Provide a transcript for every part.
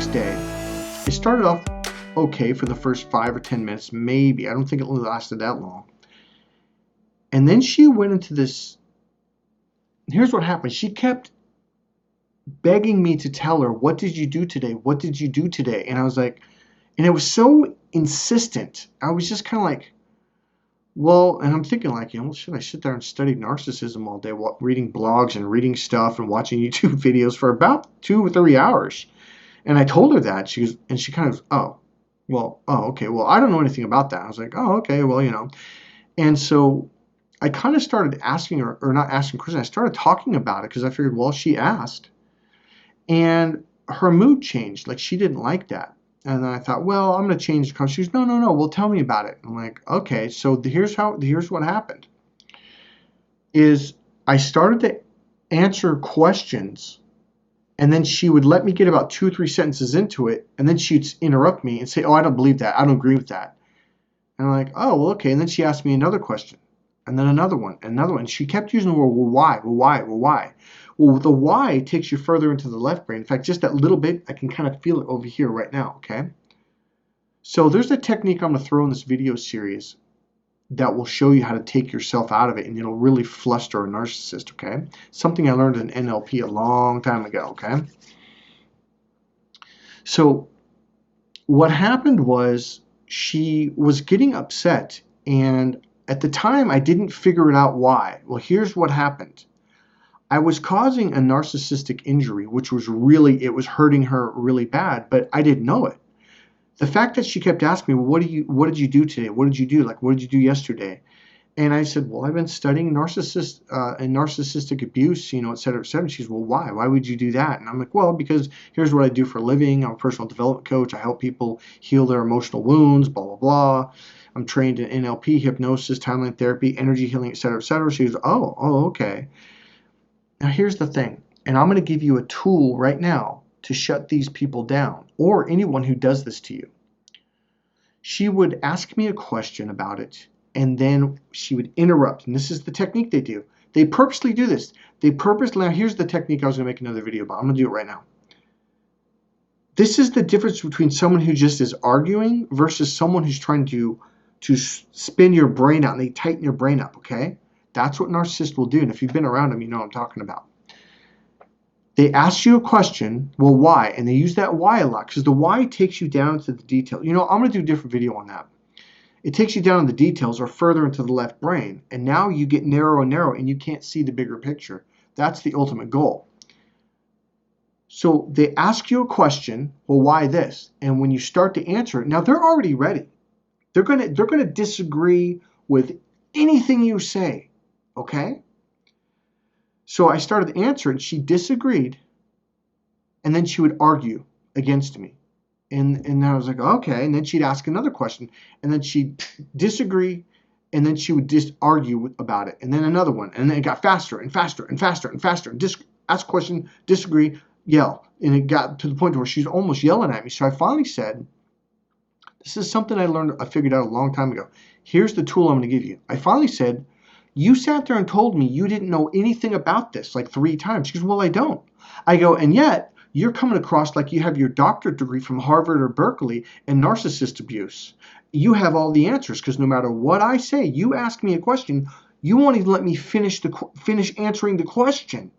next day, it started off okay for the first 5 or 10 minutes, maybe. I don't think it lasted that long. And then she went into this. Here's what happened. She kept begging me to tell her, what did you do today? What did you do today? And I was like, and it was so insistent. I was just kind of like, well, and I'm thinking like, should I sit there and study narcissism all day, reading blogs and reading stuff and watching YouTube videos for about 2 or 3 hours? And I told her that. She goes, and she kind of, okay, well, I don't know anything about that. I was like, oh, okay, well, And so I kind of started asking her, or not asking questions, I started talking about it because I figured, well, she asked. And her mood changed. Like, she didn't like that. And then I thought, well, I'm going to change the conversation. She goes, no, well, tell me about it. I'm like, okay, so here's what happened. Is I started to answer questions, and then she would let me get about 2 or 3 sentences into it, and then she'd interrupt me and say, oh, I don't believe that. I don't agree with that. And I'm like, oh, well, okay. And then she asked me another question, and then another one, and another one. She kept using the word, well, why? Well, why? Well, why? Well, the why takes you further into the left brain. In fact, just that little bit, I can kind of feel it over here right now, okay? So there's a technique I'm going to throw in this video series that will show you how to take yourself out of it, and it'll really fluster a narcissist, okay? Something I learned in NLP a long time ago, okay? So what happened was she was getting upset, and at the time I didn't figure it out why. Well, here's what happened. I was causing a narcissistic injury, which was it was hurting her really bad, but I didn't know it. The fact that she kept asking me, well, what did you do today? What did you do? Like, what did you do yesterday? And I said, well, I've been studying narcissist and narcissistic abuse, et cetera, et cetera. And she's, well, why? Why would you do that? And I'm like, well, because here's what I do for a living. I'm a personal development coach. I help people heal their emotional wounds, blah, blah, blah. I'm trained in NLP, hypnosis, timeline therapy, energy healing, et cetera, et cetera. She goes, oh, okay. Now, here's the thing, and I'm going to give you a tool right now to shut these people down, or anyone who does this to you. She would ask me a question about it, and then she would interrupt, and this is the technique they do. They purposely do this. Now, here's the technique I was going to make another video about. I'm going to do it right now. This is the difference between someone who just is arguing versus someone who's trying to spin your brain out, and they tighten your brain up, okay? That's what narcissists will do, and if you've been around them, you know what I'm talking about. They ask you a question, well, why? And they use that why a lot, because the why takes you down to the detail. I'm going to do a different video on that. It takes you down in the details or further into the left brain, and now you get narrow and narrow, and you can't see the bigger picture. That's the ultimate goal. So they ask you a question, well, why this? And when you start to answer it, now they're already ready. They're going to disagree with anything you say. Okay? So I started to answer, and she disagreed, and then she would argue against me. And I was like, okay. And then she'd ask another question, and then she'd disagree, and then she would just argue about it. And then another one, and then it got faster and faster and faster and faster. And ask question, disagree, yell. And it got to the point where she's almost yelling at me. So I finally said, this is something I figured out a long time ago. Here's the tool I'm going to give you. I finally said, you sat there and told me you didn't know anything about this like 3 times. She goes, well, I don't. I go, and yet you're coming across like you have your doctorate degree from Harvard or Berkeley in narcissist abuse. You have all the answers because no matter what I say, you ask me a question, you won't even let me finish answering the question.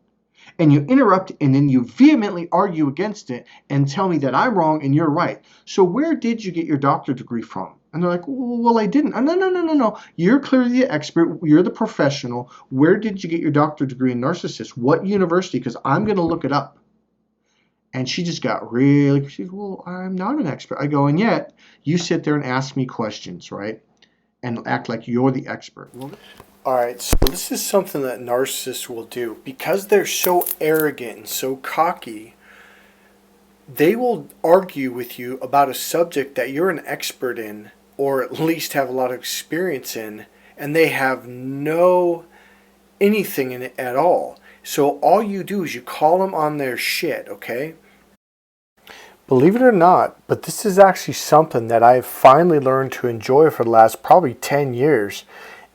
And you interrupt, and then you vehemently argue against it and tell me that I'm wrong and you're right. So where did you get your doctorate degree from? And they're like, well, I didn't. No. You're clearly the expert. You're the professional. Where did you get your doctorate degree in narcissist? What university? Because I'm going to look it up. And she just got really confused. Well, I'm not an expert. I go, and yet you sit there and ask me questions, right? And act like you're the expert. All right, so this is something that narcissists will do. Because they're so arrogant and so cocky, they will argue with you about a subject that you're an expert in, or at least have a lot of experience in, and they have no anything in it at all. So all you do is you call them on their shit, okay? Believe it or not, but this is actually something that I've finally learned to enjoy for the last probably 10 years.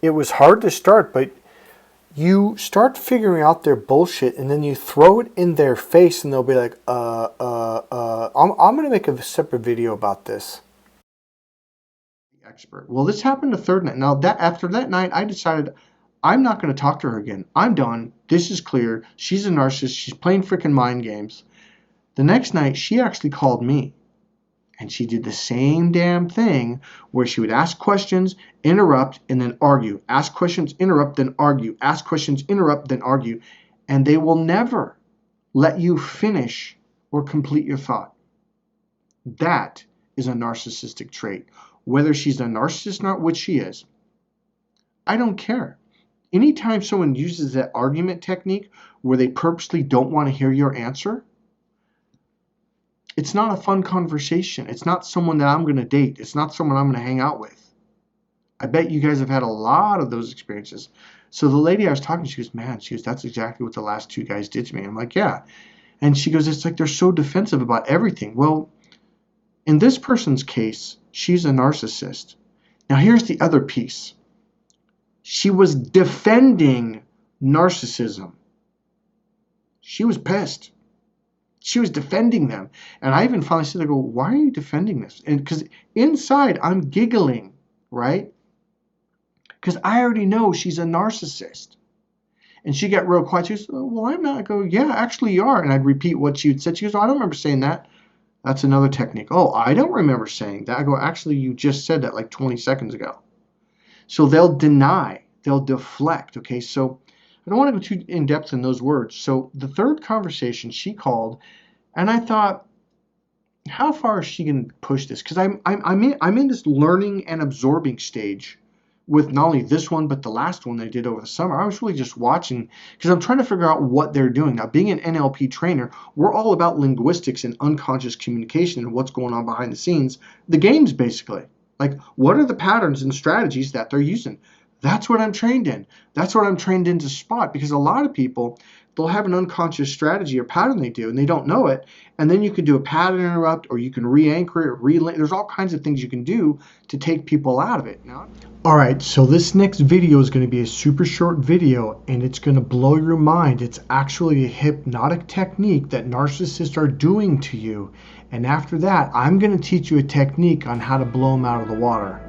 It was hard to start, but you start figuring out their bullshit, and then you throw it in their face, and they'll be like, I'm going to make a separate video about this. Expert. Well, this happened the third night. Now, after that night, I decided I'm not going to talk to her again. I'm done. This is clear. She's a narcissist. She's playing freaking mind games. The next night, she actually called me. And she did the same damn thing where she would ask questions, interrupt, and then argue. Ask questions, interrupt, then argue. Ask questions, interrupt, then argue. And they will never let you finish or complete your thought. That is a narcissistic trait. Whether she's a narcissist or not, which she is, I don't care. Anytime someone uses that argument technique where they purposely don't want to hear your answer, it's not a fun conversation. It's not someone that I'm going to date. It's not someone I'm going to hang out with. I bet you guys have had a lot of those experiences. So the lady I was talking to, she goes, man, that's exactly what the last two guys did to me. I'm like, yeah. And she goes, it's like they're so defensive about everything. Well, in this person's case, she's a narcissist. Now here's the other piece. She was defending narcissism. She was pissed. She was defending them. And I even finally said, I go, why are you defending this? And because inside I'm giggling, right? Because I already know she's a narcissist. And she got real quiet. She goes, oh, well, I'm not. I go, yeah, actually you are. And I'd repeat what she had said. She goes, oh, I don't remember saying that. That's another technique. Oh, I don't remember saying that. I go, actually, you just said that like 20 seconds ago. So they'll deny. They'll deflect. Okay, so I don't want to go too in depth in those words. So the third conversation she called, and I thought, how far is she going to push this? Because I'm in this learning and absorbing stage with not only this one but the last one they did over the summer. I was really just watching because I'm trying to figure out what they're doing. Now, being an NLP trainer, we're all about linguistics and unconscious communication and what's going on behind the scenes. The games, basically. Like, what are the patterns and strategies that they're using? That's what I'm trained in. That's what I'm trained in to spot, because a lot of people, they'll have an unconscious strategy or pattern they do, and they don't know it. And then you can do a pattern interrupt, or you can re-anchor it, there's all kinds of things you can do to take people out of it. All right, so this next video is going to be a super short video, and it's going to blow your mind. It's actually a hypnotic technique that narcissists are doing to you. And after that, I'm going to teach you a technique on how to blow them out of the water.